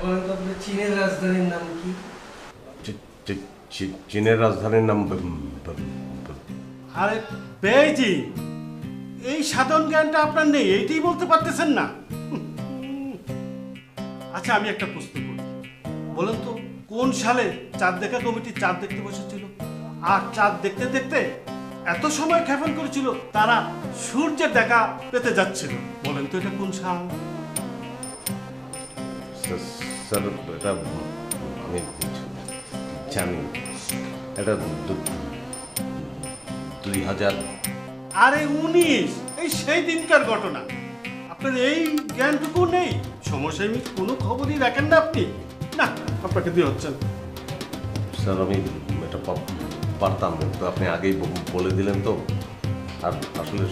বলেন তো আপনার চীনের রাজধানীর নাম কি? চীনের রাজধানীর নাম আরে পেয়েছি, এই সাধারণ জ্ঞানটা আপনার নেই, এইটাই বলতে পারতেছেন না। আচ্ছা আমি একটা প্রশ্ন করি, বলেন তো কোন সালে চাঁদ দেখা কমিটি চাঁদ দেখতে বসেছিল? আর চাঁদ দেখতে দেখতে এত সময় ক্ষেপণ করেছিল তারা সূর্যের দেখা পেতে যাচ্ছিল। বলেন তো এটা কোন সাল? স্যার এটা আমি জানি, এটা 2000। আরে 19, এই সেই দিনকার ঘটনা। আপনার এই জ্ঞানটুকু নেই, সমসাময়িক কোনো খবরই রাখেন না আপনি। না, আপনাকে দিয়ে হচ্ছেন। স্যার আমি এটা পারতাম, কিন্তু আপনি আগেই বলে দিলেন তো। আর আসলে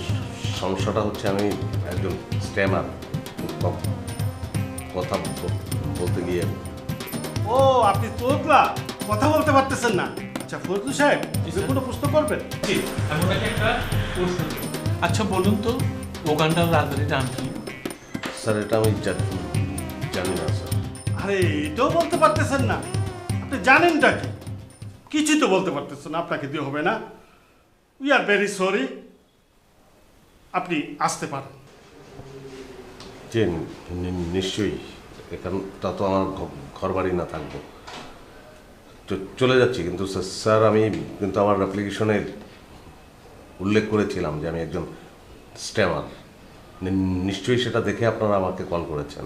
সমস্যাটা হচ্ছে আমি একজন স্ট্যামার, কথা বলতে গিয়ে। ও আপনি তোতলা, কথা বলতে পারতেছেন না। আচ্ছা ফজলু সাহেব, কোনো প্রশ্ন করবেন? জি, আমি ওনাকে একটা প্রশ্ন করি। আচ্ছা বলুন তো ওগান্ডার রাজধানীর নাম কি? স্যার এটা আমি জানি না স্যার। আরে এটাও বলতে পারতেছেন না, আপনি জানেনটা কি? কিছুই তো বলতে পারতেছেন না, আপনাকে দিয়ে হবে না। উই আর ভেরি সরি, আপনি আসতে পারেন। যে নিশ্চয়ই, এখানটা তো আমার ঘর বাড়ি না থাকবো, চলে যাচ্ছি। কিন্তু স্যার আমি কিন্তু আমার অ্যাপ্লিকেশনে উল্লেখ করেছিলাম যে আমি একজন স্ট্যামার। নিশ্চয়ই সেটা দেখে আপনারা আমাকে কল করেছেন।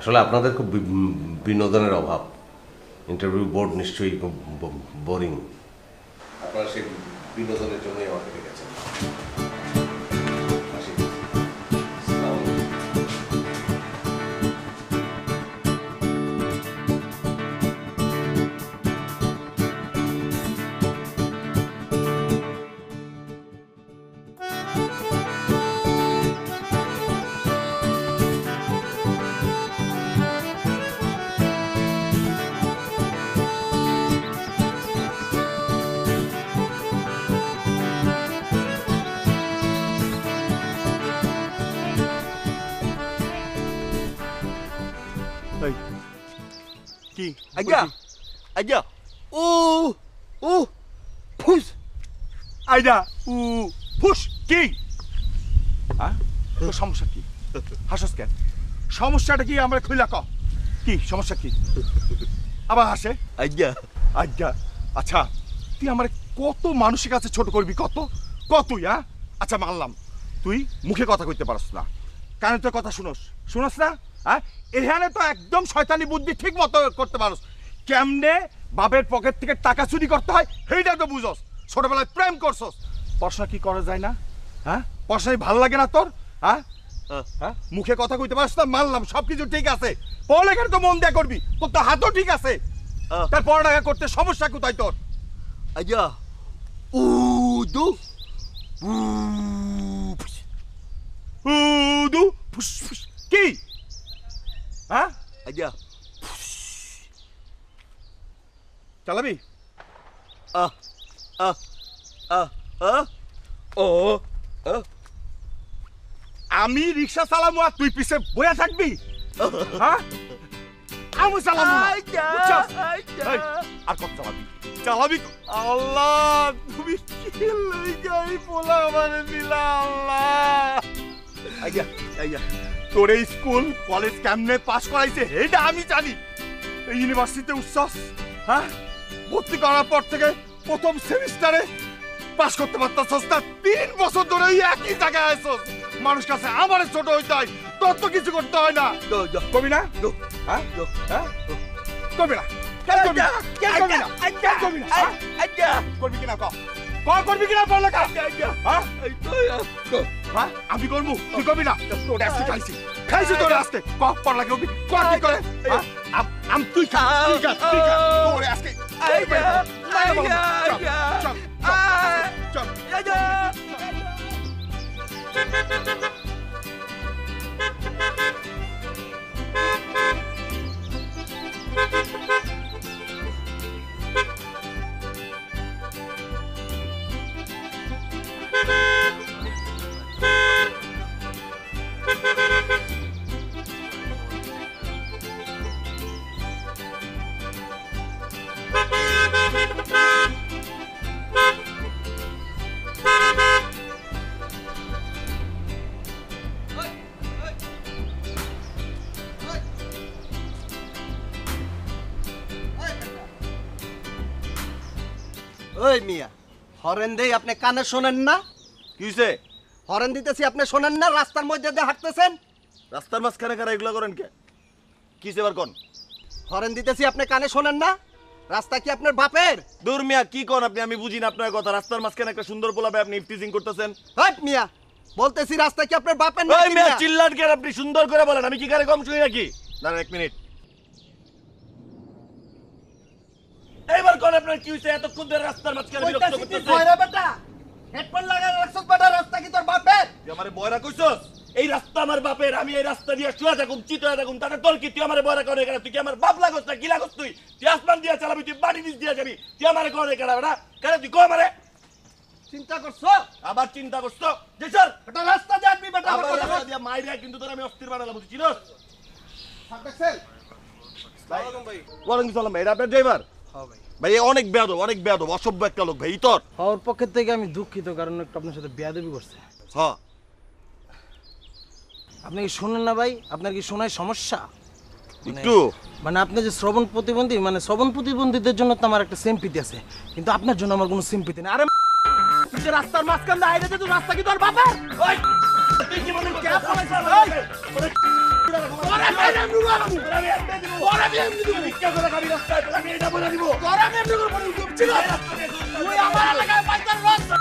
আসলে আপনাদের খুব বিনোদনের অভাব, ইন্টারভিউ বোর্ড নিশ্চয়ই খুব বোরিং। আপনারা সেই বিনোদনের জন্যই আমাকে ডেকেছেন। কি আজ্ঞা আজ্ঞা ও ও ফুস আইডা ও ফুস কি তোর সমস্যা কি? হাসস কেন? সমস্যাটা কি আমরা খুইলা ক, কি সমস্যা কি? আবার হাসে আজ্ঞা আজ্ঞা। আচ্ছা তুই আমার কত মানুষের কাছে ছোট করবি, কত কতই? আচ্ছা মানলাম তুই মুখে কথা কইতে পারস না, কানে তোর কথা শুনস না। এখানে তো একদম শয়তানি বুদ্ধি ঠিক মতো করতে পারস। কেমনে বাপের পকেট থেকে টাকা চুরি করতে হয় সেইটা তো বুঝস। ছোটবেলায় প্রেম করছস, পড়াশোনা কি করা যায় না? পড়াশোনায় ভাল লাগে না তোর? মুখে কথা কইতে পারস না, মানলাম সবকিছু ঠিক আছে। পড়ালেখার তো মন দেয়া করবি, তোর তো হাতও ঠিক আছে। তার পড়ালেখা করতে সমস্যা কোথায় তোর? আজ্ঞা উদু উদু ফুস ফুস কি? আজ্ঞা চালাবি? ও আমি রিক্সা চালাবো আর তুই পিছে বয়া থাকবি? আমি চালাবো না, আর কত চালাবি? চালাবি? আল্লাহ তুমি কি লাগাই পোলা মানে দিলা আল্লাহ। আজ্ঞা আজ্ঞা তোর এই স্কুল কলেজ কেমনে পাস করাইছে এটা আমি জানি। এই ইউনিভার্সিটিতে উচ্ছ্বাস ভর্তি করার পর থেকে প্রথম সেমিস্টারে পাস করতে পারতাছস না, 3 বছর ধরে এই একই জায়গায় আছস। মানুষ কাছে আমার ছোট হইতে হয়, তোর তো কিছু করতে হয় না। কবি না কবি না করবি কিনা করবি কিনা পড়ালেখা? আমি করবো, তুই করবি না? তোর আজকে খাইছি তোর আজকে পড়ালেখা করবি কি করে? তুই খা তোর আজকে ওই মিয়া, হরেন দেই আপনি কানে শোনেন না? কি হইছে? হরেন দিতেছি আপনি শোনেন না? রাস্তার মধ্যে দিয়ে হাঁটতেছেন, রাস্তার মাঝখানে কারা এগুলো করেন কে? কি সেবার কোন? হরেন দিতেছি আপনি কানে শোনেন না? রাস্তা কি আপনার বাপের? দূর মিয়া, কি কোন আপনি? আমি বুঝি না আপনার কথা। রাস্তার মাঝখানে একটা সুন্দর পোলাবে আপনি ইফটিজিং করতেছেন। হট মিয়া, বলতেছি রাস্তা কি আপনার বাপের ওই নাকি মিয়া মিয়া? চিল্লান কেন? আপনি সুন্দর করে বলেন, আমি কি কারে কম শুনি নাকি? দাঁড়ান 1 মিনিট। এইবার কোন আপনার কি হইছে? এতক্ষণ ধরে রাস্তার মাঝখানে বিরক্ত কইতাছি তুই করতেছেন। কইরা বেটা, হেডফোন লাগায় রাখছস বেটা, রাস্তা কি তোর বাপের? তুই আমারে বয়রা কইছস? এই রাস্তা আমার বাপের, আমি এই রাস্তা দিয়ে শুয়ে থাকুম, চিত হয়ে থাকুম, তাতে তোর কি? তুই আমারে বয়রা করে কেন? তুই কি আমার বাপ লাগস না কি লাগস? তুই আসমান দিয়া চালাবি, তুই বাড়ি নিচ দিয়া যাবি, তুই আমারে করে কেন বেটা? কেন তুই কো আমারে? চিন্তা করছো? আবার চিন্তা করছো? যে স্যার এটা রাস্তা দিয়ে আনবি বেটা, আমার আবার কথা রাস্তা বল। দিয়া মাইরা কিন্তু তোর আমি অস্থির বানালাম, বুঝছিস? হাত দেখছেন? ওয়ালাইকুম সালাম ভাই, এটা আপনার ড্রাইভার? হ্যাঁ ভাই। ভাই এ অনেক বেয়াদব, অসভ্য একটা লোক ভাই। তোর হওয়ার পক্ষের থেকে আমি দুঃখিত, কারণ একটু আপনার সাথে বেয়াদবি করছে। হ্যাঁ আপনি কি শোনেন না ভাই? আপনার কি শোনায় সমস্যা? একটু মানে আপনি যে শ্রবণ প্রতিবন্ধী, মানে শ্রবণ প্রতিবন্ধীদের জন্য তো আমার একটা সিম্পিতি আছে, কিন্তু আপনার জন্য আমার কোনো সিম্পিতি নেই। আরে তুই যে রাস্তার মাঝখান দিয়ে আইরে যে তুই রাস্তা কি তোর বাপের? ওই তুই কি মনে ক্যাপ ফলাইছিস, ওই ওরে আমি এটা বলে দিব। তোর আমি এমনি করে বলে দিব। ছিল। তুই আমার এলাকায় পাইতার রাস্তা।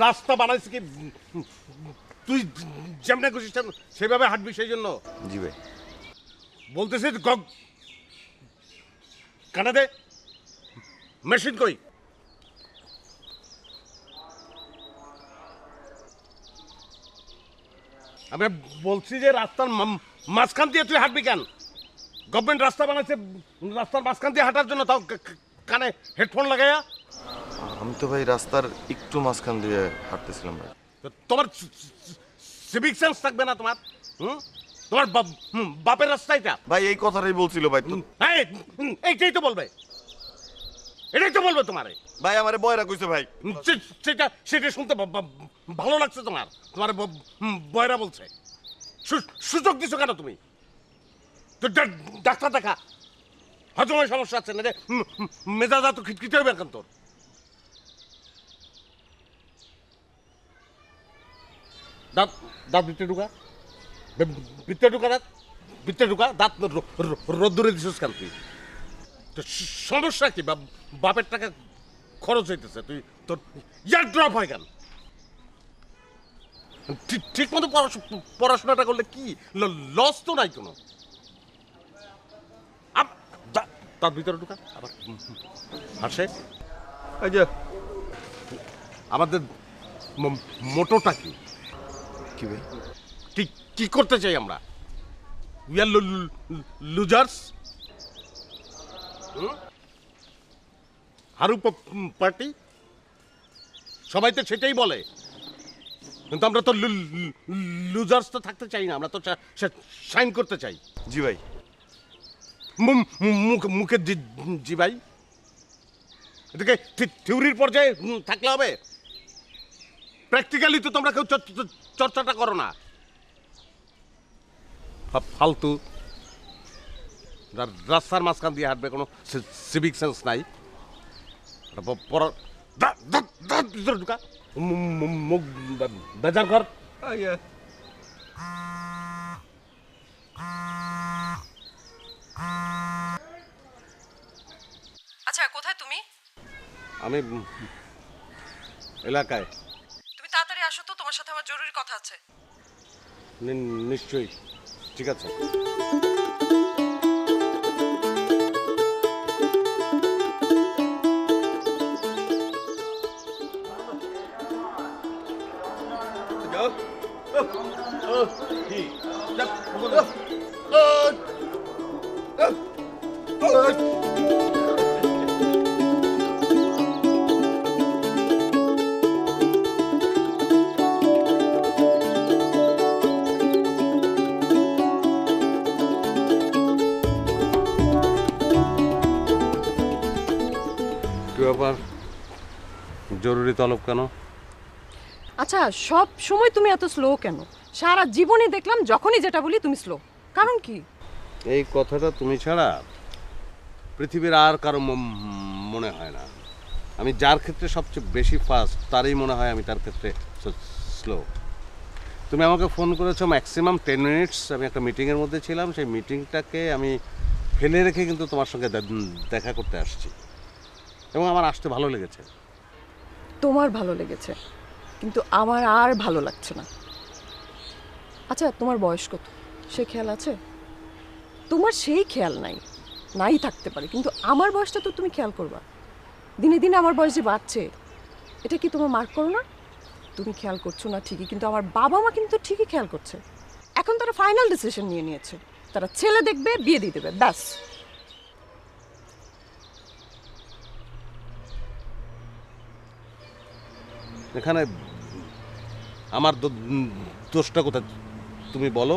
রাস্তা বানাইছে কি তুই যেমন খুশি সেভাবে হাঁটবি? সেই জন্য জি ভাই। বলতেছি কানাদে মেশিন কই? আমি বলছি যে রাস্তার মাঝখান দিয়ে তুই হাঁটবি কেন? গভর্নমেন্ট রাস্তা বানাইছে রাস্তার মাঝখান দিয়ে হাঁটার জন্য, তাও কানে হেডফোন লাগাইয়া। আমি তো ভাই রাস্তার একটু মাঝখান দিয়ে হাঁটতেছিলাম ভাই। তোমার সিভিক সেন্স থাকবে না তোমার? তোমার বাপের রাস্তা এটা? ভাই এই কথাটাই বলছিল ভাই তো। এইটাই তো বলবে, এটাই তো বলবে তোমারে। ভাই আমারে বয়রা কইছে ভাই। সেটা সেটা শুনতে ভালো লাগছে তোমার? তোমার বয়রা বলছে? সুযোগ দিছো কেন তুমি? তো ডাক্তার দেখা, হজমের সমস্যা আছে না? যে মেজাজা তো খিটখিটে হবে এখন তোর। দাঁত দাঁত ভিতরে ঢুকা, ভিতরে ঢুকা, দাঁত ভিতরে ঢুকা, দাঁত রোদ্দুরে দিছিস কেন তুই? তো সমস্যা কি? বাপের টাকা খরচ হইতেছে, তুই তোর ইয়ার ড্রপ হয় কেন? ঠিক মতো পড়াশোনাটা করলে কি লস তো নাই কোনো। তার ভিতরে ঢুকা আবার হাসে। এই যে আমাদের মোটোটা কি? কি ভাই? কি করতে চাই আমরা? We are losers. Haru party সবাই তো সেটাই বলে, কিন্তু আমরা তো লুজার্স তো থাকতে চাই না, আমরা তো সাইন করতে চাই। জি ভাই। মুখে জি ভাই? এটাকে থিওরির পর্যায়ে থাকলে হবে? প্র্যাকটিক্যালি তো তোমরা কেউ চর্চাটা করো না। ফালতু রাস্তার মাঝখান দিয়ে হাঁটবে, কোনো সিভিক সেন্স নাই। ভিতরে ঢুকা, মুখ বেজার ঘর। আচ্ছা, কোথায় তুমি? আমি এলাকায়। তুমি তাড়াতাড়ি আসো তো, তোমার সাথে আমার জরুরি কথা আছে। নিশ্চয়ই, ঠিক আছে। ব্যাপার, জরুরি তলব কেন? আচ্ছা সব সময় তুমি এত স্লো কেন? সারা জীবনে দেখলাম যখনই যেটা বলি তুমি স্লো, কারণ কি? এই কথাটা তুমি ছাড়া পৃথিবীর আর কারো মনে হয় না। আমি যার ক্ষেত্রে সবচেয়ে বেশি ফাস্ট তারই মনে হয় আমি তার ক্ষেত্রে স্লো। তুমি আমাকে ফোন করেছো ম্যাক্সিমাম 10 মিনিটস, আমি একটা মিটিংয়ের মধ্যে ছিলাম, সেই মিটিংটাকে আমি ফেলে রেখে কিন্তু তোমার সঙ্গে দেখা করতে আসছি, এবং আমার আসতে ভালো লেগেছে। তোমার ভালো লেগেছে, কিন্তু আমার আর ভালো লাগছে না। আচ্ছা তোমার বয়স কত সে খেয়াল আছে? তোমার সেই খেয়াল নাই থাকতে পারে, কিন্তু আমার বয়সটা তো তুমি খেয়াল করবা। দিনে দিনে আমার বয়স যে বাড়ছে, এটা কি তোমার মার্ক করো না? তুমি খেয়াল করছো না ঠিকই, কিন্তু আমার বাবা মা কিন্তু ঠিকই খেয়াল করছে। এখন তারা ফাইনাল ডিসিশন নিয়ে নিয়েছে, তারা ছেলে দেখবে, বিয়ে দিয়ে দেবে, ব্যাস। এখানে আমার দোষটা কোথায় তুমি বলো?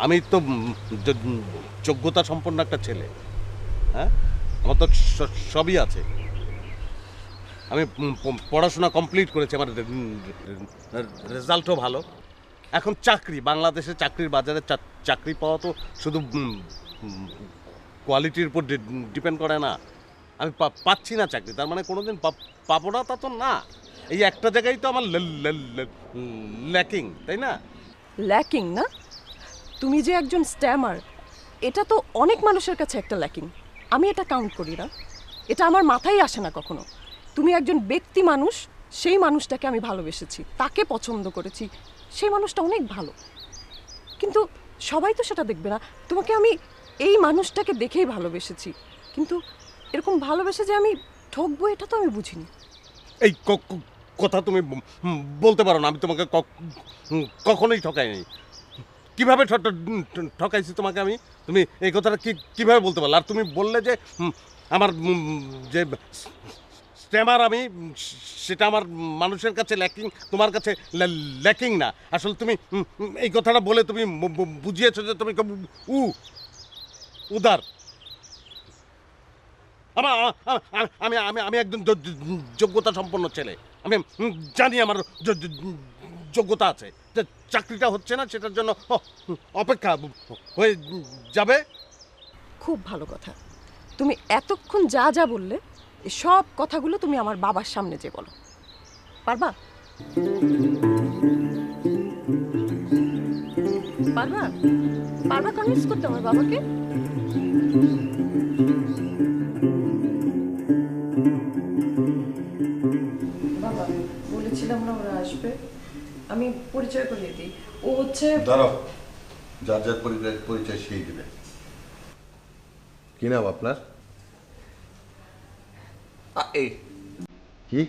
আমি তো যোগ্যতা সম্পন্ন একটা ছেলে, হ্যাঁ, আমার তো সবই আছে। আমি পড়াশোনা কমপ্লিট করেছি, আমার রেজাল্টও ভালো। এখন চাকরি, বাংলাদেশে চাকরির বাজারে চাকরি পাওয়া তো শুধু কোয়ালিটির উপর ডিপেন্ড করে না। আমি পাচ্ছি না চাকরি, তার মানে কোনোদিন পাবো না তা তো না। এই একটা জায়গায় তো আমার ল্যাকিং, তাই না? ল্যাকিং না? তুমি যে একজন স্ট্যামার, এটা তো অনেক মানুষের কাছে একটা ল্যাকিং। আমি এটা কাউন্ট করি না, এটা আমার মাথায় আসে না কখনো। তুমি একজন ব্যক্তি মানুষ, সেই মানুষটাকে আমি ভালোবেসেছি, তাকে পছন্দ করেছি, সেই মানুষটা অনেক ভালো। কিন্তু সবাই তো সেটা দেখবে না। তোমাকে আমি এই মানুষটাকে দেখেই ভালোবেসেছি, কিন্তু এরকম ভালোবেসে যে আমি ঠকবো এটা তো আমি বুঝিনি। এই কথা তুমি বলতে পারো না। আমি তোমাকে কখনোই ঠকাইনি। কিভাবে ঠকাইছি তোমাকে আমি? তুমি এই কথাটা কিভাবে বলতে পারলে? আর তুমি বললে যে আমার যে স্ট্যামার আমি, সেটা আমার মানুষের কাছে ল্যাকিং, তোমার কাছে ল্যাকিং না। আসলে তুমি এই কথাটা বলে তুমি বুঝিয়েছো যে তুমি উদার। আমি আমি আমি একজন যোগ্যতা সম্পন্ন ছেলে। আমি জানি আমার যোগ্যতা আছে। যে চাকরিটা হচ্ছে না, সেটার জন্য অপেক্ষা হয়ে যাবে। খুব ভালো কথা। তুমি এতক্ষণ যা যা বললে, এই সব কথাগুলো তুমি আমার বাবার সামনে যে বলো, পারবা? পারবা? পারবা কনভিন্স করতে আমার বাবাকে? বাবা বলেছিলাম না ওরা আসবে, আমি পরিচয় করিয়ে দিই। ও হচ্ছে দাঁড়াও, যার যার পরিচয় সেই দেবে। কি নাম আপনার? কি?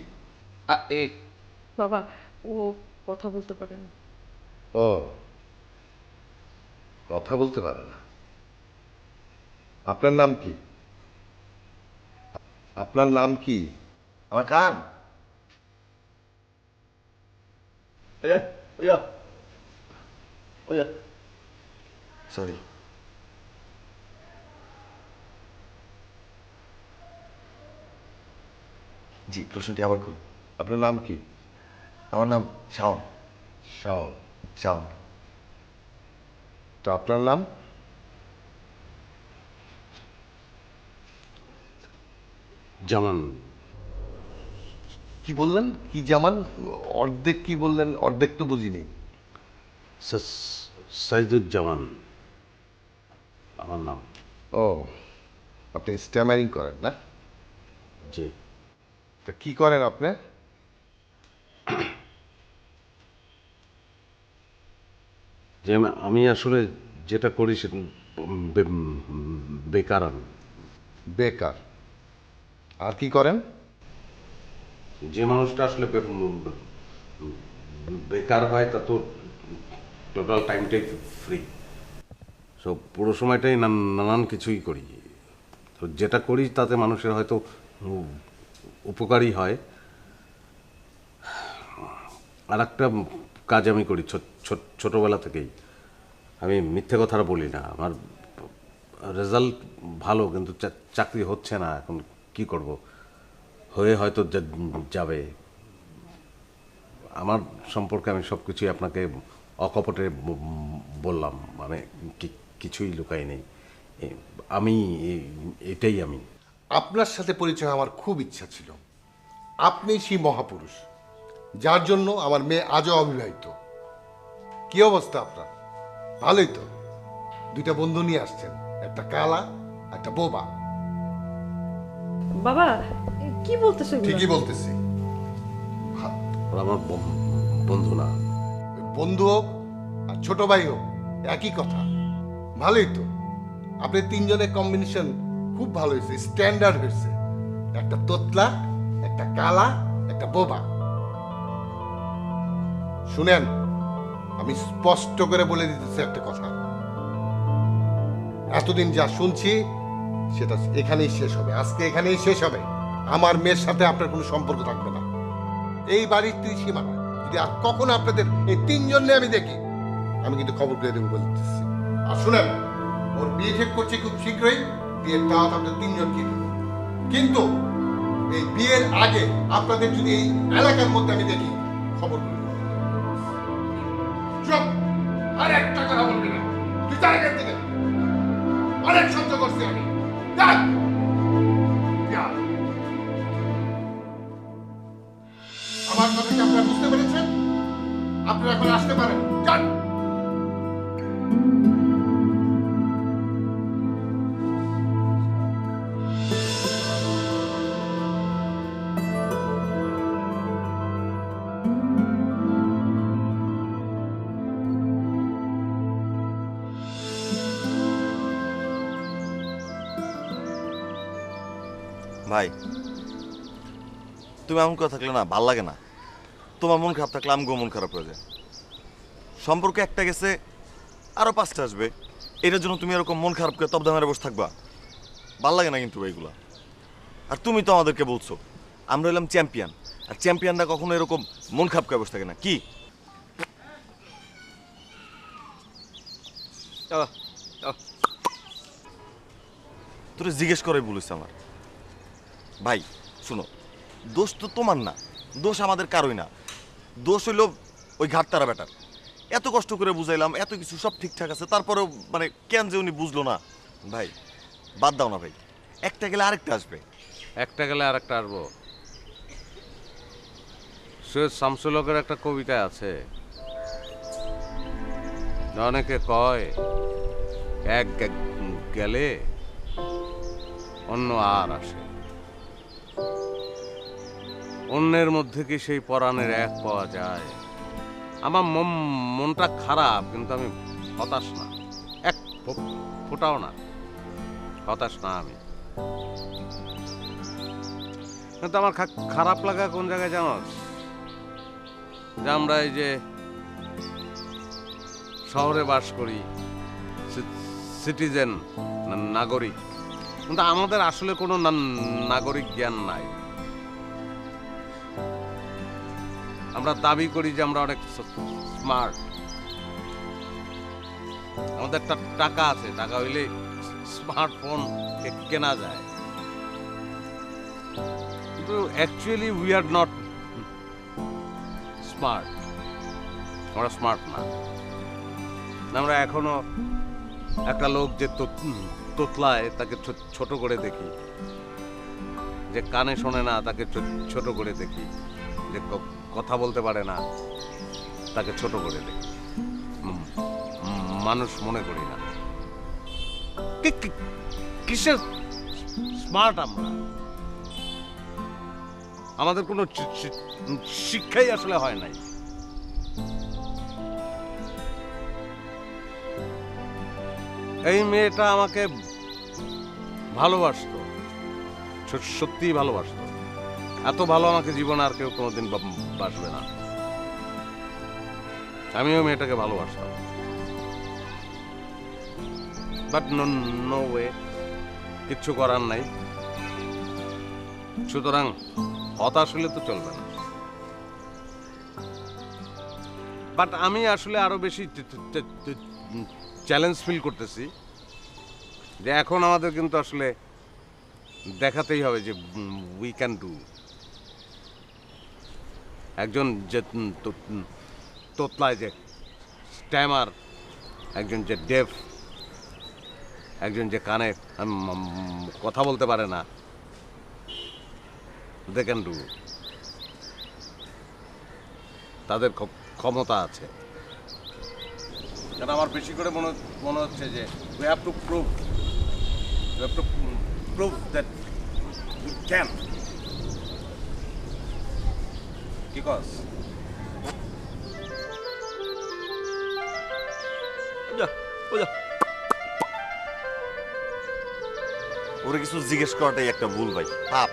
বাবা, ও কথা বলতে পারে না। ও, কথা বলতে পারে না। আপনার নাম কি? আপনার নাম কি? আমার কান সরি। জি, প্রশ্নটি আবার করুন। আপনার নাম কি? আমার নাম শাওন। শাওন? শাওন। তো আপনার নাম? জামান। কি বললেন? কি জামান? অর্ধেক কি বললেন? অর্ধেক তো বুঝিনি। সাইদুজ্জামান আমার নাম। ও, আপনি স্ট্যামারিং করেন না? জি। তা কি করেন আপনি? যে আমি আসলে যেটা করি সেটা বেকার আমি। বেকার? আর কি করেন? যে মানুষটা আসলে বেকার হয় তা তো টোটাল টাইমটাই ফ্রি। সব পুরো সময়টাই নানান কিছুই করি। তো যেটা করি তাতে মানুষের হয়তো উপকারী হয়। আর একটা কাজ আমি করি ছোটবেলা থেকেই। আমি মিথ্যে কথাটা বলি না। আমার রেজাল্ট ভালো, কিন্তু চাকরি হচ্ছে না। এখন কি করব, হয়ে হয়তো যাবে। আমার সম্পর্কে আমি সব কিছুই আপনাকে অকপটে বললাম, মানে কিছুই লুকাই নেই। আমি এটাই আমি। আপনার সাথে পরিচয় আমার খুব ইচ্ছা ছিল। আপনি সেই মহাপুরুষ যার জন্য আমার মেয়ে আজও অবিবাহিত। কি অবস্থা আপনার? ভালোই তো। দুইটা বন্ধু নিয়ে আসছেন, একটা কালা একটা বোবা। বাবা কি বলতেছো? ঠিকই বলতেছি। ওরা আমার বন্ধু না। বন্ধু হোক আর ছোট ভাই হোক একই কথা। ভালোই তো। আপনি তিনজনের কম্বিনেশন খুব ভালো হয়েছে, স্ট্যান্ডার্ড হয়েছে। একটা তোতলা, একটা কালা, একটা বোবা। শুনেন, আমি স্পষ্ট করে বলে দিতেছি একটা কথা। এতদিন যা শুনছি সেটা এখানেই শেষ হবে, আজকে এখানেই শেষ হবে। আমার মেয়ের সাথে আপনার কোনো সম্পর্ক থাকবে না। এই বাড়ির ত্রিসীমানা যদি আর কখনো আপনাদের এই তিনজনে আমি দেখি, আমি কিন্তু খবর করে দেবো বলে দিচ্ছি। আর শুনেন, ওর বিয়ে ঠিক করছে খুব শীঘ্রই, বিয়ের দাওয়াত আপনাদের তিনজনকে দেবো। কিন্তু এই বিয়ের আগে আপনাদের যদি এই এলাকার মধ্যে আমি দেখি, খবর করে দেবো। চুপ! আর একটা কথা বলবি না। তুই তার এখান থেকে। অনেক সহ্য করছি আমি। যান! যা। আমার কথা কি আপনারা বুঝতে পেরেছেন? আপনারা এখন আসতে পারেন। যান! ভাই, তুমি এমন কথা থাকলে না ভাল লাগে না। তোমার মন খারাপ থাকলে আমগো মন খারাপ হয়ে যায়। সম্পর্কে একটা গেছে, আরো 5টা আসবে। এটার জন্য তুমি এরকম মন খারাপ করে তবদা মেরে বসে থাকবা? ভাল লাগে না কিন্তু এইগুলা। আর তুমি তো আমাদেরকে বলছো আমরা হলাম চ্যাম্পিয়ন, আর চ্যাম্পিয়নরা কখনো এরকম মন খারাপ করে বসে থাকে না। কি তোরে জিজ্ঞেস করে বলেছে আমার ভাই। শুনো, দোষ তো তোমার না, দোষ আমাদের কারোই না। দোষ হইল ওই ঘাটতারা ব্যাটার। এত কষ্ট করে বুঝাইলাম, এত কিছু সব ঠিকঠাক আছে, তারপরেও মানে কেন যে উনি বুঝলো না। ভাই বাদ দাও না ভাই, একটা গেলে আরেকটা আসবে। একটা গেলে আর একটা আসবো। সৈয়দ শামসুল হকের একটা কবিতা আছে, অনেকে কয় এক গেলে অন্য আর আসে, অন্যের মধ্যে কি সেই পরাণের এক পাওয়া যায়? আমার মনটা খারাপ, কিন্তু আমি হতাশ না, এক ফোটাও না হতাশ না আমি। কিন্তু আমার খারাপ লাগা কোন জায়গায় জানো? যে আমরা এই যে শহরে বাস করি, সিটিজেন, নাগরিক, কিন্তু আমাদের আসলে কোনো নাগরিক জ্ঞান নাই। আমরা দাবি করি যে আমরা অনেক স্মার্ট, আমাদের একটা টাকা আছে, টাকা হইলে স্মার্টফোন কেনা যায়, কিন্তু actually we are not smart. আমরা স্মার্ট না। আমরা এখনো একটা লোক যে তোতলায় তাকে ছোট করে দেখি, যে কানে শোনে না তাকে ছোট করে দেখি, যে কথা বলতে পারে না তাকে ছোট করে দেখি, মানুষ মনে করি না। কিসের স্মার্ট আমরা? আমাদের কোনো শিক্ষাই আসলে হয় নাই। এই মেয়েটা আমাকে ভালোবাসতো, সত্যিই ভালোবাসতো। এত ভালো আমাকে জীবনে আর কেউ কোনোদিন বাসবে না। আমিও মেয়েটাকে ভালোবাসতাম, বাট নো ওয়ে, কিচ্ছু করার নাই। সুতরাং হতাশ হলে তো চলবে না। বাট আমি আসলে আরো বেশি চ্যালেঞ্জ ফিল করতেছি যে এখন আমাদের কিন্তু আসলে দেখাতেই হবে যে উই ক্যান ডু। একজন যে তোতলায় যে স্ট্যামার, একজন যে ডেফ, একজন যে কানে কথা বলতে পারে না, দে ক্যান ডু। তাদের ক্ষমতা আছে। আমার বেশি করে মনে হচ্ছে যে we have to prove that we can, because ওরা কিছু জিজ্ঞেস করাটাই একটা ভুল ভাই, পাপ।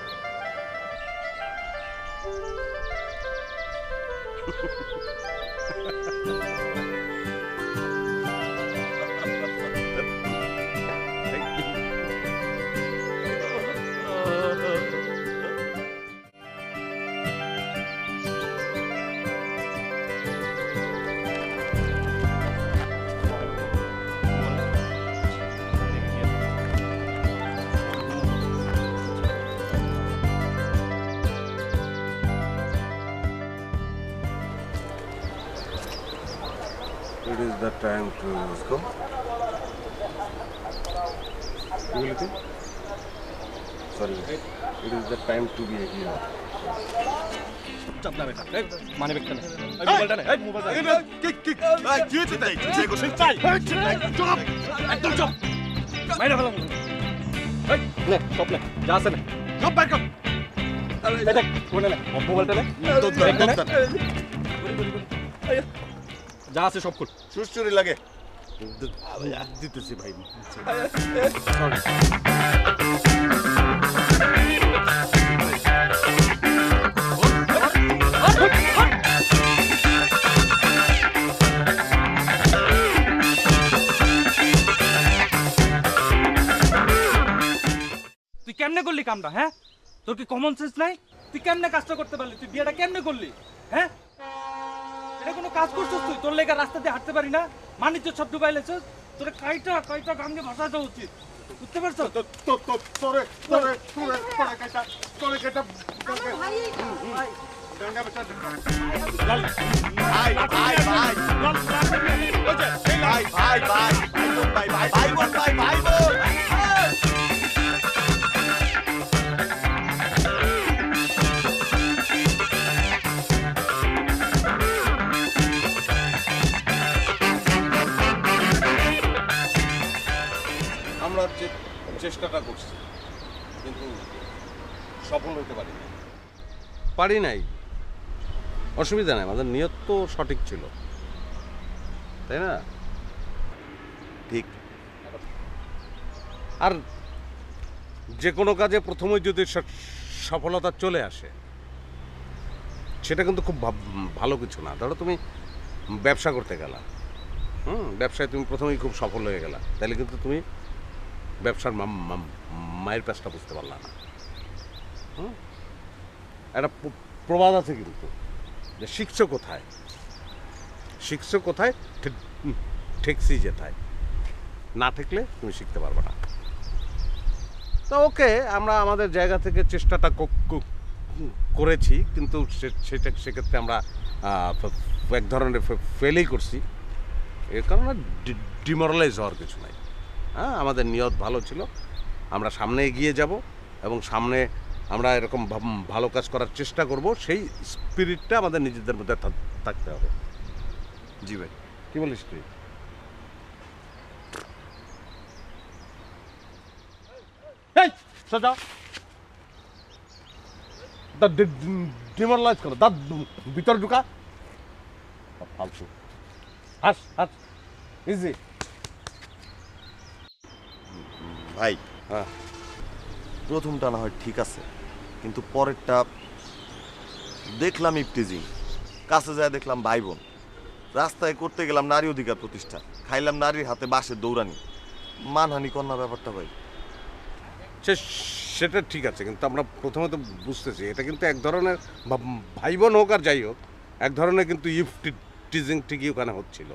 it is the time to go. You will think? Sorry, it is the time to be a hero. যা আছে সব খোল। সুস্থরি লাগে দিতেছি ভাই। তুই কেমনে করলি কামটা? হ্যাঁ, তোর কি কমন সেন্স নাই? তুই কেমনে কাজটা করতে পারলি? তুই বিয়েটা কেমনে করলি? হ্যাঁ, এটা কোনো কাজ করছিস তুই? তোর লেগে রাস্তা দিয়ে হাঁটতে পারি না, মানিজ্য সব ডুবাই লেছিস। তোর কাইটা গাঙ্গে ভাসাতে উচিত, বুঝতে পারছো? আমরা চেষ্টাটা করছি, কিন্তু সফল হতে পারি নাই। অসুবিধা নাই, আমাদের নিয়ত তো সঠিক ছিল, তাই না? ঠিক। আর যে কোনো কাজে প্রথমে যদি সফলতা চলে আসে, সেটা কিন্তু খুব ভালো কিছু না। ধরো তুমি ব্যবসা করতে গেলা, ব্যবসায় তুমি প্রথমেই খুব সফল হয়ে গেলা, তাহলে কিন্তু তুমি ব্যবসার মায়ের প্যাচটা বুঝতে পারলা না। একটা প্রবাদ আছে কিন্তু, যে শিখছো কোথায় ঠেকছি যেথায়, না ঠেকলে তুমি শিখতে পারবে না। তো ওকে, আমরা আমাদের জায়গা থেকে চেষ্টাটা করেছি, কিন্তু সেক্ষেত্রে আমরা এক ধরনের ফেলই করছি। এর কারণে ডিমোরালাইজ হওয়ার কিছু নাই। হ্যাঁ, আমাদের নিয়ত ভালো ছিল, আমরা সামনে এগিয়ে যাব এবং সামনে আমরা এরকম ভালো কাজ করার চেষ্টা করব। সেই স্পিরিটটা আমাদের নিজেদের মধ্যে থাকতে হবে। জি ভাই। কি বলিস তুই? সোজা ডিমোরালাইজ করো, দাঁত ভিতরে ঢুকা, ফালতু। হাস হাস, ইজি ভাই। হ্যাঁ, প্রথমটা না হয় ঠিক আছে, কিন্তু পরেরটা দেখলাম ইফটিজিং, কাছে যায় দেখলাম ভাই বোন, রাস্তায় করতে গেলাম নারী অধিকার প্রতিষ্ঠা, খাইলাম নারীর হাতে বাঁশের দৌড়ানি, মানহানি কন্যা ব্যাপারটা ভাই। সেটা ঠিক আছে, কিন্তু আমরা প্রথমে তো বুঝতেছি এটা কিন্তু এক ধরনের ভাই বোন হোক আর যাই হোক, এক ধরনের কিন্তু টিজিং ঠিকই ওখানে হচ্ছিল।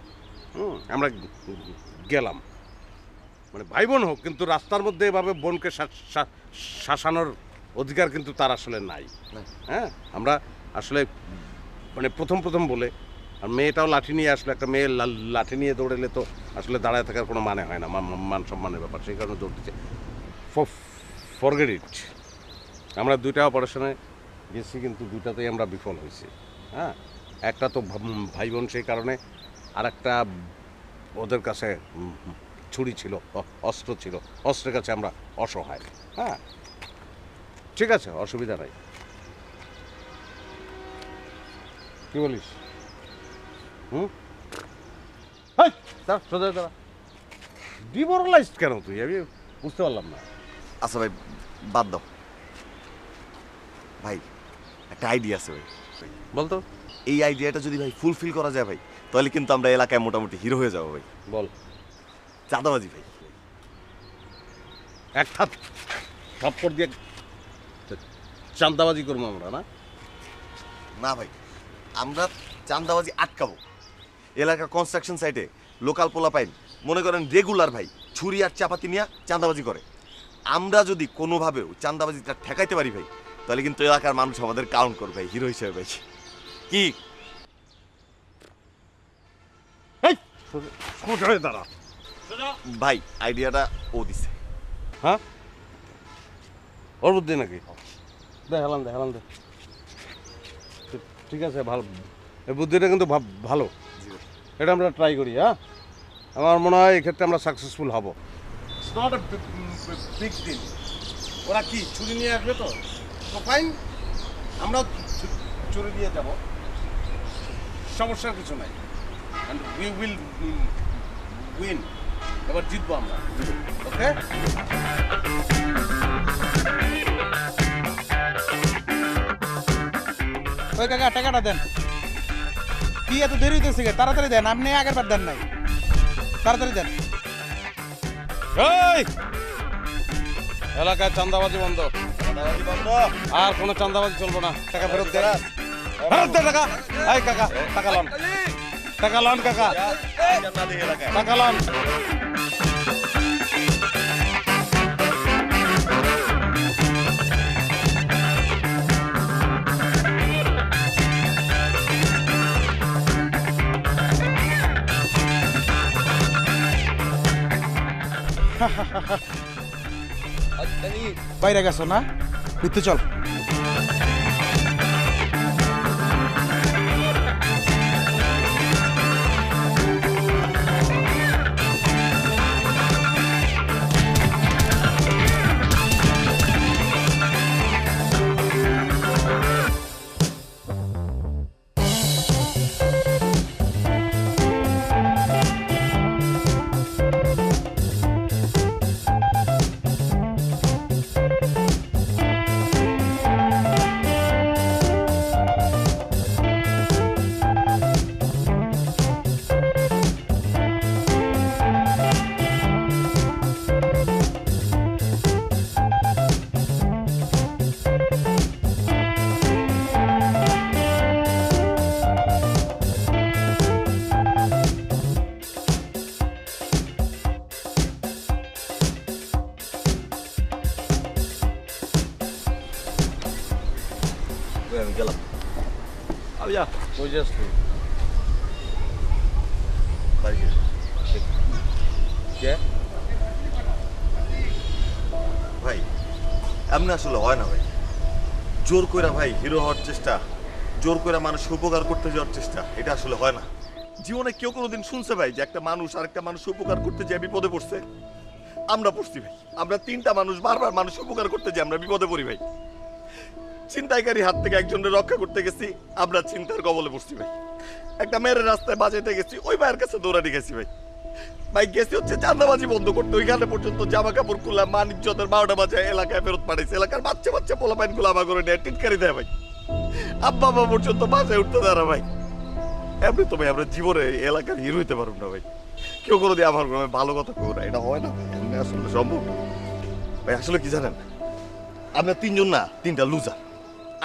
আমরা গেলাম, মানে ভাই বোন হোক, কিন্তু রাস্তার মধ্যে এভাবে বোনকে শাসানোর অধিকার কিন্তু তার আসলে নাই। হ্যাঁ, আমরা আসলে মানে প্রথম বলে, আর মেয়েটাও লাঠি নিয়ে আসলে, একটা মেয়ে লাঠি নিয়ে দৌড়েলে তো আসলে দাঁড়ায় থাকার কোনো মানে হয় না, মান সম্মানের ব্যাপার, সেই কারণে দৌড় দিচ্ছে। Forget it. আমরা 2টা অপারেশনে গেছি, কিন্তু 2টাতেই আমরা বিফল হয়েছি। হ্যাঁ, একটা তো ভাই বোন, সেই কারণে, আর একটা ওদের কাছে ছুরি ছিল, অস্ত্র ছিল, অস্ত্রের কাছে আমরা অসহায়। হ্যাঁ, ঠিক আছে, অসুবিধা নাই। কি বলিস? সোজা দাঁড়া। ডিমোরালাইজড কেন তুই? আমি বুঝতে পারলাম না। আচ্ছা ভাই, বাদ দাও ভাই, একটা আইডিয়া আছে ভাই। বলতো। এই আইডিয়াটা যদি ভাই ফুলফিল করা যায় ভাই, তাহলে কিন্তু আমরা এলাকায় মোটামুটি হিরো হয়ে যাবো ভাই। বল। চাঁদাবাজি ভাই। এক থাপ্পড় দিয়ে চাঁদাবাজি করবো আমরা? না ভাই, আমরা চাঁদাবাজি আটকাবো। এলাকা কনস্ট্রাকশন সাইটে লোকাল পোলা পাইন মনে করেন রেগুলার ভাই ছুরি আর চাপাতি নিয়ে চাঁদাবাজি করে। আমরা যদি কোনোভাবেও চাঁদাবাজিটা ঠেকাইতে পারি ভাই, তাহলে কিন্তু এলাকার মানুষ আমাদের কাউন্ট করবে ভাই হিরো হিসেবে। ভাই কি দাঁড়া ভাই, আইডিয়াটা ও দিছে। হ্যাঁ, ওর বুদ্ধি নাকি? দেখালাম দে। ঠিক আছে, ভালো, এই বুদ্ধিটা কিন্তু ভালো, এটা আমরা ট্রাই করি। হ্যাঁ, আমার মনে হয় এক্ষেত্রে আমরা সাকসেসফুল হব। It's not a big deal. ওরা কি ছুরি নিয়ে আসবে? তো ফাইন, আমরা ছুরি নিয়ে যাব, সমস্যার কিছু নাই। And we will win. এবার জিতবো আমরা। ওকে, ওই কাকা টাকাটা দেন। কি এত দেরি হইতেছে? তাড়াতাড়ি দেন, আপনি আগের বার দেন নাই, তাড়াতাড়ি দেন। এলাকায় চাঁদাবাজি বন্ধ, আর কোনো চাঁদাবাজি চলবো না। টাকা ফেরত দে, ফেরত দে টাকা। এই কাকা, টাকা লন, টাকা লন কাকা, টাকা লন। বাইরে গেছো না? ভিতরে চল। আমি গেলাম। আলিয়া কই যাস তুই? বাড়ি গেছি। কে? ভাই এমনি আসলে হয় না ভাই। জোর কইরা ভাই হিরো হওয়ার চেষ্টা, জোর কইরা মানুষকে উপকার করতে যাওয়ার চেষ্টা, এটা আসলে হয় না। জীবনে কেউ কোনোদিন শুনছে ভাই যে একটা মানুষ আরেকটা মানুষ উপকার করতে যেয়ে বিপদে পড়ছে? আমরা পড়ছি ভাই। আমরা 3টা মানুষ বারবার মানুষ উপকার করতে যাই আমরা বিপদে পড়ি ভাই। ছিনতাইকারী হাত থেকে একজনের রক্ষা করতে গেছি, আমরা চিন্তার কবলে পড়ছি ভাই। একটা মেয়ের রাস্তায় বাজাইতে গেছি, ওই ভাইয়ের কাছে দৌড়ানি গেছি ভাই। ভাই গেছি হচ্ছে চাঁদাবাজি বন্ধ করতে, ওইখানে পর্যন্ত জামা কাপড় খুললা মান ইজ্জতের 12টা বাজায় এলাকায় ফেরত পাঠাইছে। এলাকার বাচ্চা পোলা পাইন গুলো আমার করে নেয়, টিটকারি দেয় ভাই। আব্বা আব্বা পর্যন্ত বাজায় উঠতে দাঁড়া ভাই। এমনি তো ভাই আমরা জীবনে এলাকার হিরো হইতে পারব না ভাই। কেউ কোনো দিয়ে আমার ভালো কথা কেউ না, এটা হয় না এমনি আসলে সম্ভব না ভাই। আসলে কি জানেন, আমরা 3জন না, 3টা লুজার।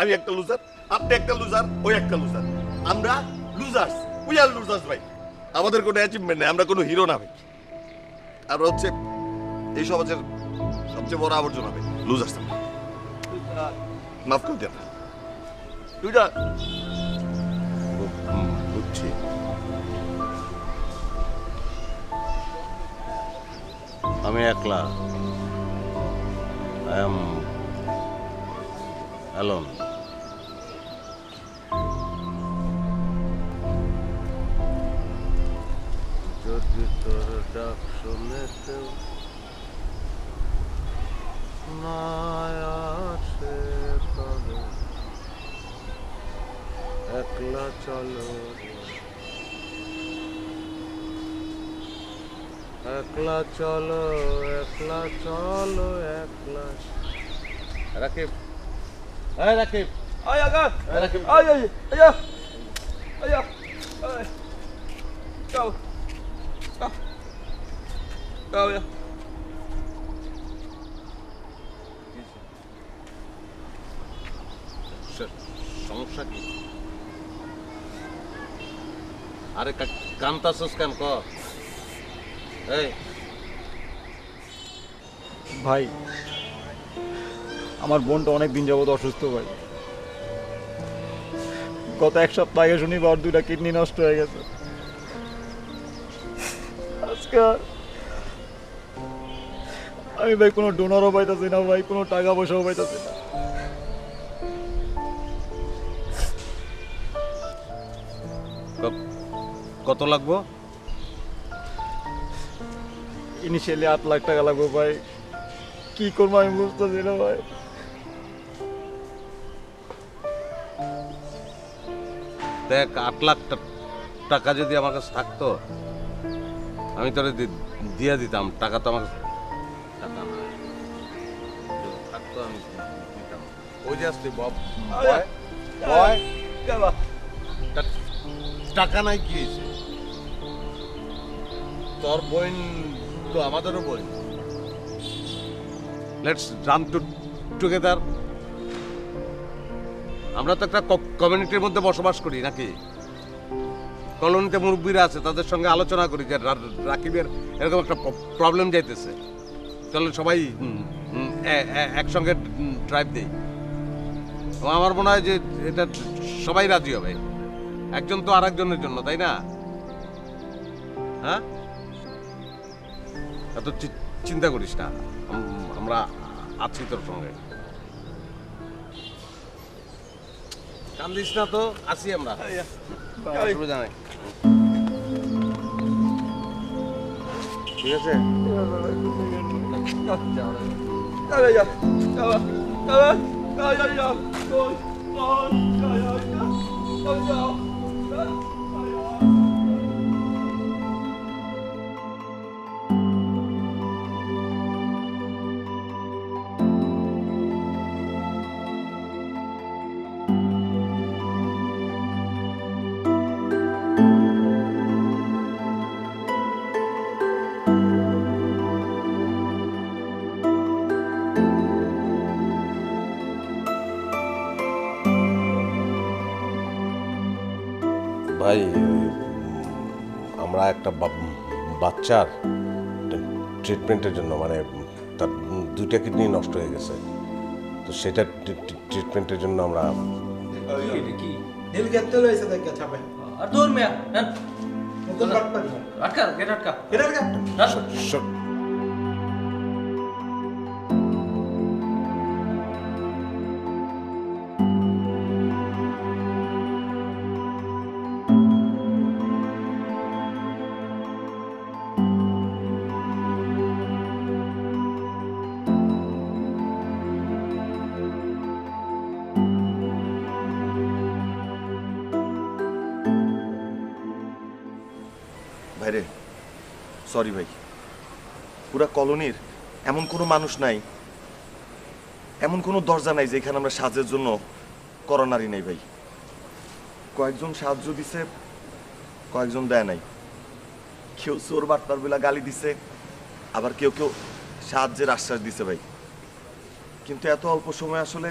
আমি একটা লুজার, আপনি একটা লুজার, ওই একটা লুজার। আমরা লুজার্স, উই আর লুজার্স ভাই। আমাদের কোনো অ্যাচিভমেন্ট নেই, আমরা কোনো হিরো না ভাই। আর হচ্ছে এই সমাজের সবচেয়ে বড় আবর্জনা ভাই, লুজ আসতে মাফ করে দেন। তুইটা বুঝছি। আমি একলা, আই এম অ্যালোন। যদি তোর ডাক শুনেতে না আসে তবে একলা চলো, একলা চলো, একলা চলো, একলা। রাকিব, এই রাকিব, আয় আগা, রাকিব, আয় আয় আয় আয় আয়, যাও যাও যাও যাও। সমস্যা কি? আরে কান্তাছস কেন ক? এই ভাই আমার বোনটা অনেক দিন যাবত অসুস্থ ভাই। গত এক সপ্তাহ আগে শুনি ওর 2টা কিডনি নষ্ট হয়ে গেছে। আজকে আমি ভাই কোনো ডোনারও পাইতেছি না ভাই, কোনো টাকা পয়সাও পাইতেছি না। কত লাগবো? ইনিশিয়ালি 8 লাখ টাকা লাগবে ভাই, কি করবো আমি বুঝতেছি না ভাই। দেখ 8 লাখ টাকা যদি আমার কাছে থাকতো আমি তোরে দিয়ে দিতাম। টাকা তো আমার টাকা না, যদি থাকতো আমি দিতাম। ওই যে আসলি বয় বয়, টাকা নাই কি হয়েছে? তোর বোন তো আমাদেরও বোন। Let's run together. আমরা তো একটা কমিউনিটির মধ্যে বসবাস করি নাকি? কলোনিতে মুরব্বীরা আছে, তাদের সঙ্গে আলোচনা করি যে রাকিবের এরকম একটা প্রবলেম যাইতেছে, চলো সবাই একসঙ্গে ড্রাইভ দিই। আমার মনে হয় যে এটা সবাই রাজি হবে, একজন তো আর একজনের জন্য, তাই না? হ্যাঁ, এত চিন্তা করিস না, আমরা আছি তোর সঙ্গে। কান্দিস না তো, আছি আমরা, অসুবিধা নাই। ঠিক আছে, ভাই আমরা একটা বাচ্চার ট্রিটমেন্টের জন্য, মানে তার 2টা কিডনি নষ্ট হয়ে গেছে, তো সেটা ট্রিটমেন্টের জন্য আমরা কি নীল গেতে লইছে দেখা ছাপে আর দূর মিয়া নেন মুকুল আটকা গেট আটকা ভাইরে সরি ভাই, পুরা কলোনির এমন কোনো মানুষ নাই, এমন কোনো দরজা নাই যেখানে আমরা সাহায্যের জন্য করোনারি নেই ভাই। কয়েকজন সাহায্য দিছে, কয়েকজন দেয় নাই। কেউ চোর বাটপার বেলা গালি দিছে, আবার কেউ কেউ সাহায্যের আশ্বাস দিছে ভাই। কিন্তু এত অল্প সময় আসলে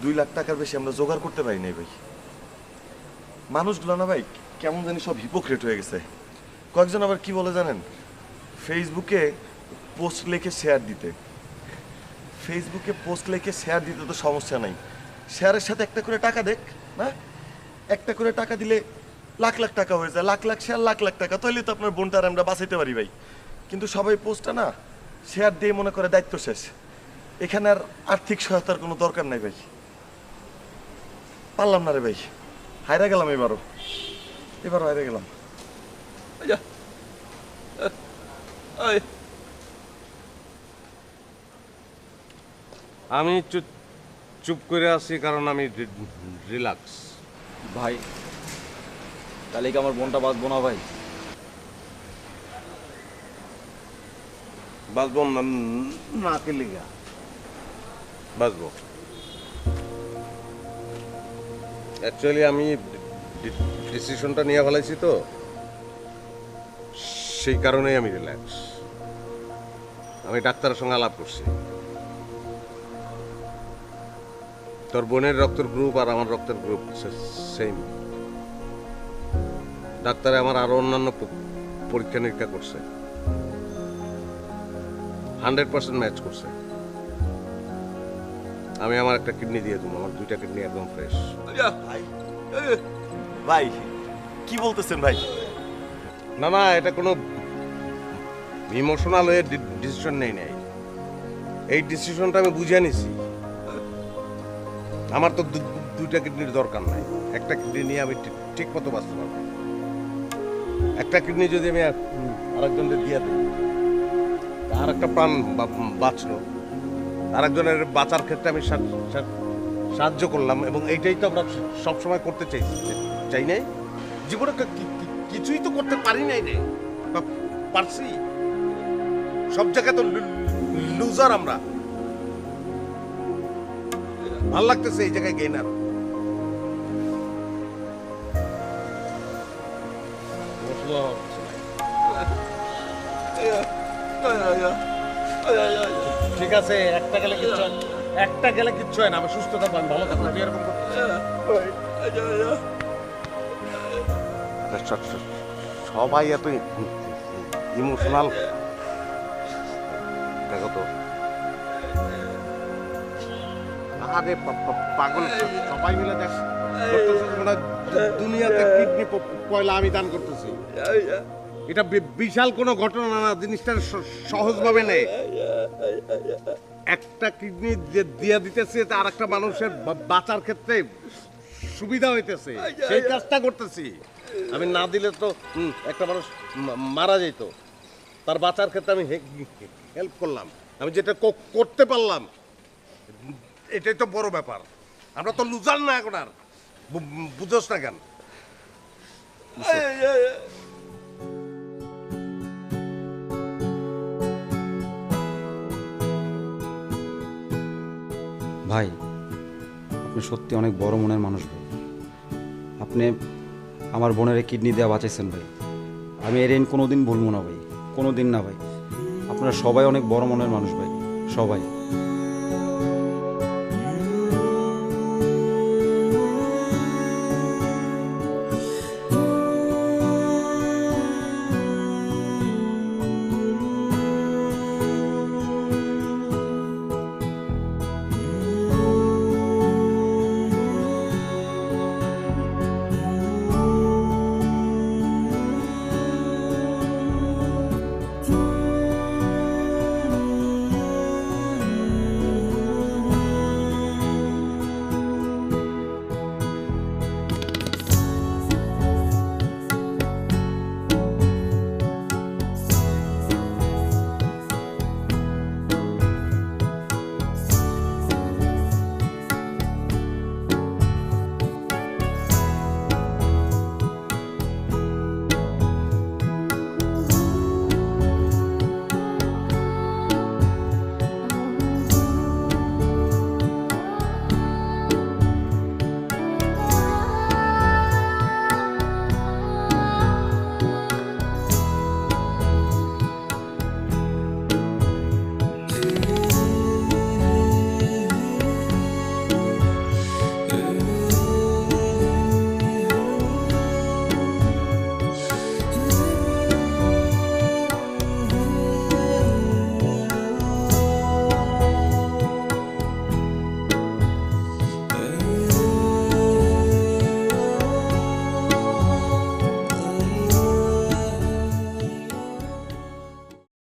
2 লাখ টাকার বেশি আমরা জোগাড় করতে পারি নাই ভাই। মানুষগুলো না ভাই কেমন জানি সব হিপোক্রেট হয়ে গেছে। কয়েকজন আবার কি বলে জানেন, ফেসবুকে পোস্ট লিখে শেয়ার দিতে। ফেসবুকে পোস্ট লিখে শেয়ার দিতে তো সমস্যা নাই, শেয়ারের সাথে একটা করে টাকা দেখ না, একটা করে টাকা দিলে লাখ লাখ টাকা হয়ে যায়, লাখ লাখ শেয়ার লাখ লাখ টাকা, তাহলে তো আপনার বোনটার আমরা বাঁচাইতে পারি ভাই। কিন্তু সবাই পোস্টটা না শেয়ার দিয়ে মনে করে দায়িত্ব শেষ, এখানে আর আর্থিক সহায়তার কোনো দরকার নাই ভাই। পারলাম না রে ভাই, হাইরা গেলাম এবারও হাইরা গেলাম। আমি চুপ করে আছি কারণ আমি রিল্যাক্স। ভাই তাহলে কি আমার বোনটা বাঁচবো না ভাই? বাঁচবো না কে লিগা বাঁচবো। অ্যাকচুয়ালি আমি ডিসিশনটা নিয়ে ফেলাইছি তো, সেই কারণেই আমি রিল্যাক্স। আমি ডাক্তারের সঙ্গে আলাপ করছি, তোর বোনের রক্তের গ্রুপ আর আমার রক্তের গ্রুপ সেম। ডাক্তারে আমার আরো অন্যান্য পরীক্ষা নিরীক্ষা করছে, 100% ম্যাচ করছে। আমি আমার একটা কিডনি দিয়ে দেবো, আমার 2টা কিডনি একদম ফ্রেশ। ভাই ভাই কি বলতেছেন ভাই? না না, এটা কোনো ইমোশনাল হয়ে ডিসিশন নেই নাই, এই ডিসিশনটা আমি বুঝে নিছি। আমার তো 2টা কিডনির দরকার নাই, একটা কিডনি নিয়ে আমি ঠিক মতো বাঁচতে পারবো। একটা কিডনি যদি আমি আরেকজনকে দিয়ে দিই, আর একটা প্রাণ বাঁচলো, আরেকজনের বাঁচার ক্ষেত্রে আমি সাহায্য করলাম, এবং এইটাই তো আমরা সবসময় করতে চাই নাই। জীবনে কিছুই তো করতে পারি নাই রে, পারছি। সব জায়গায় তো লুজার আমরা। ভাল লাগতেছে এই জায়গায় গেইনার। ঠিক আছে, একটা গেলে কিচ্ছু হয় না, আমি সুস্থ থাকবো, আমি ভালো থাকবো। তুই এরকম সবাই এত ইমোশনাল। দেখো তো, আরে পাগল, সবাই মিলে দেখ দুনিয়াতে কিডনি পয়লা আমি দান করতেছি। এটা বিশাল কোনো ঘটনা না, জিনিসটা সহজভাবে নেই। একটা কিডনি দিয়ে দিতেছে, আর একটা মানুষের বাঁচার ক্ষেত্রে সুবিধা হইতেছে, সেই কাজটা করতেছি। আমি না দিলে তো একটা মানুষ মারা যেত, তার বাঁচার ক্ষেত্রে আমি হেল্প করলাম। আমি যেটা করতে পারলাম, এটাই তো বড় ব্যাপার। আমরা তো লুজার না এখন, আর বুঝোস না কেন? ভাই আপনি সত্যি অনেক বড় মনের মানুষ ভাই। আপনি আমার বোনের কিডনি দেওয়া বাঁচাইছেন ভাই, আমি এর কোনোদিন ভুলবো না ভাই, কোনোদিন না ভাই। আপনারা সবাই অনেক বড় মনের মানুষ ভাই, সবাই।